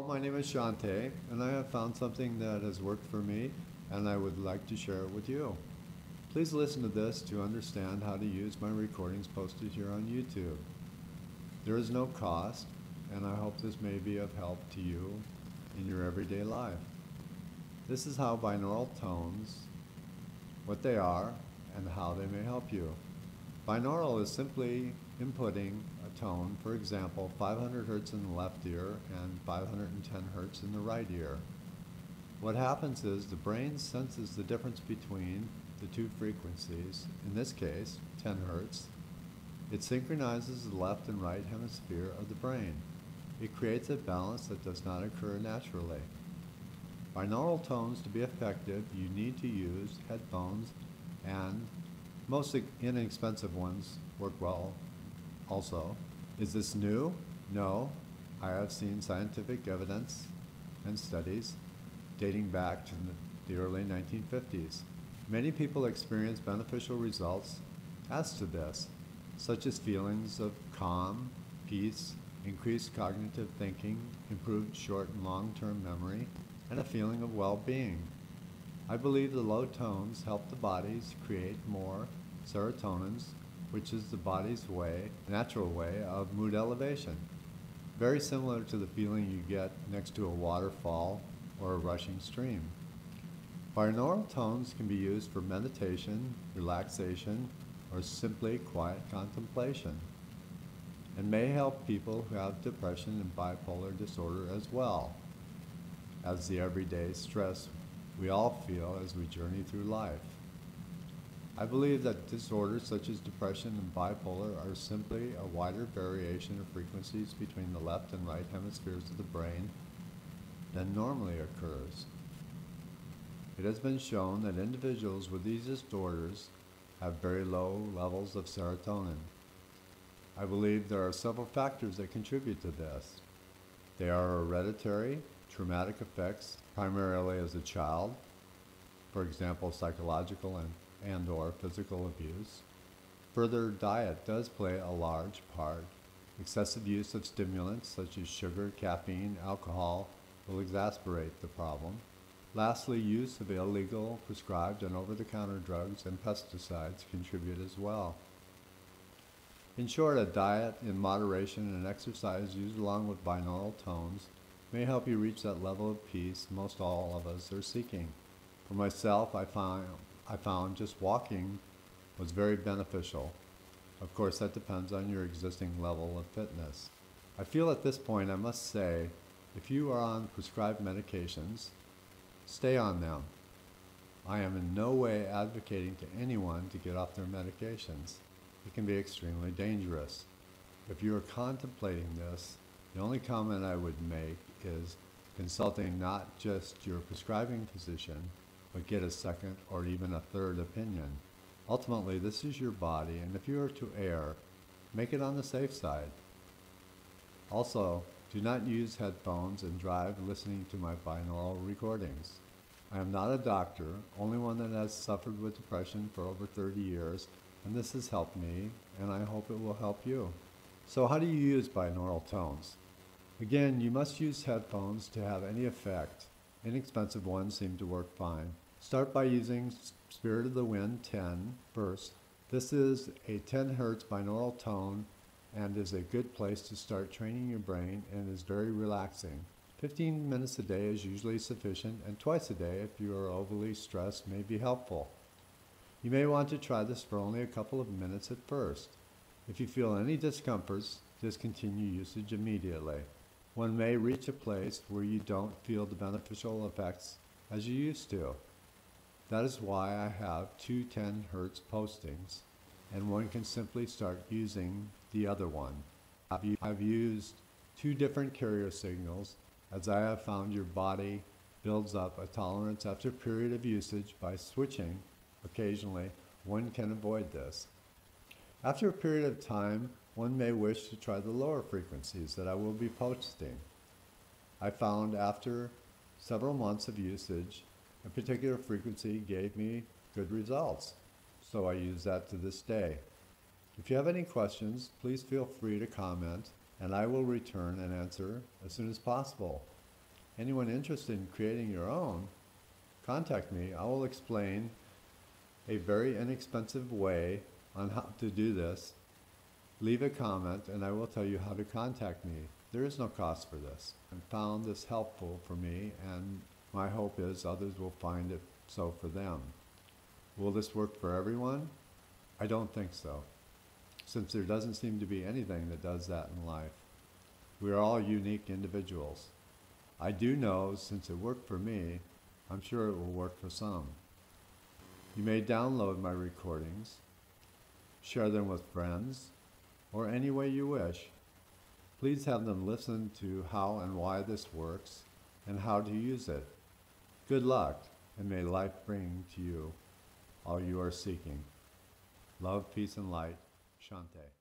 Hello, my name is Shanti, and I have found something that has worked for me, and I would like to share it with you. Please listen to this to understand how to use my recordings posted here on YouTube. There is no cost, and I hope this may be of help to you in your everyday life. This is how binaural tones, what they are, and how they may help you. Binaural is simply inputting a tone, for example, 500 hertz in the left ear and 510 hertz in the right ear. What happens is the brain senses the difference between the two frequencies, in this case, 10 hertz. It synchronizes the left and right hemisphere of the brain. It creates a balance that does not occur naturally. Binaural tones, to be effective, you need to use headphones, and most inexpensive ones work well also. Is this new? No. I have seen scientific evidence and studies dating back to the early 1950s. Many people experience beneficial results as to this, such as feelings of calm, peace, increased cognitive thinking, improved short and long-term memory, and a feeling of well-being. I believe the low tones help the bodies create more serotonins, which is the body's natural way of mood elevation. Very similar to the feeling you get next to a waterfall or a rushing stream. Binaural tones can be used for meditation, relaxation, or simply quiet contemplation, and may help people who have depression and bipolar disorder as well as the everyday stress we all feel as we journey through life. I believe that disorders such as depression and bipolar are simply a wider variation of frequencies between the left and right hemispheres of the brain than normally occurs. It has been shown that individuals with these disorders have very low levels of serotonin. I believe there are several factors that contribute to this. They are hereditary, traumatic effects, primarily as a child, for example, psychological and/or physical abuse. Further, diet does play a large part. Excessive use of stimulants such as sugar, caffeine, alcohol will exacerbate the problem. Lastly, use of illegal, prescribed, and over-the-counter drugs and pesticides contribute as well. In short, a diet in moderation and exercise used along with binaural tones may help you reach that level of peace most all of us are seeking. For myself, I found just walking was very beneficial. Of course, that depends on your existing level of fitness. I feel at this point I must say, if you are on prescribed medications, stay on them. I am in no way advocating to anyone to get off their medications. It can be extremely dangerous. If you are contemplating this, the only comment I would make is consulting not just your prescribing physician, but get a second or even a third opinion. Ultimately, this is your body, and if you are to err, make it on the safe side. Also, do not use headphones and drive listening to my binaural recordings. I am not a doctor, only one that has suffered with depression for over 30 years, and this has helped me, and I hope it will help you. So how do you use binaural tones? Again, you must use headphones to have any effect. Inexpensive ones seem to work fine. Start by using Spirit of the Wind 10 first. This is a 10 hertz binaural tone and is a good place to start training your brain and is very relaxing. 15 minutes a day is usually sufficient, and twice a day if you are overly stressed may be helpful. You may want to try this for only a couple of minutes at first. If you feel any discomforts, discontinue usage immediately. One may reach a place where you don't feel the beneficial effects as you used to. That is why I have two 10 hertz postings, and one can simply start using the other one. I've used two different carrier signals, as I have found your body builds up a tolerance after a period of usage. By switching occasionally, one can avoid this. After a period of time, one may wish to try the lower frequencies that I will be posting. I found after several months of usage, a particular frequency gave me good results, so I use that to this day. If you have any questions, please feel free to comment, and I will return and answer as soon as possible. Anyone interested in creating your own, contact me. I will explain a very inexpensive way on how to do this. Leave a comment and I will tell you how to contact me. There is no cost for this. I found this helpful for me, and my hope is others will find it so for them. Will this work for everyone? I don't think so, since there doesn't seem to be anything that does that in life. We are all unique individuals. I do know, since it worked for me, I'm sure it will work for some. You may download my recordings, share them with friends, or any way you wish. Please have them listen to how and why this works and how to use it. Good luck, and may life bring to you all you are seeking. Love, peace, and light. Shanti.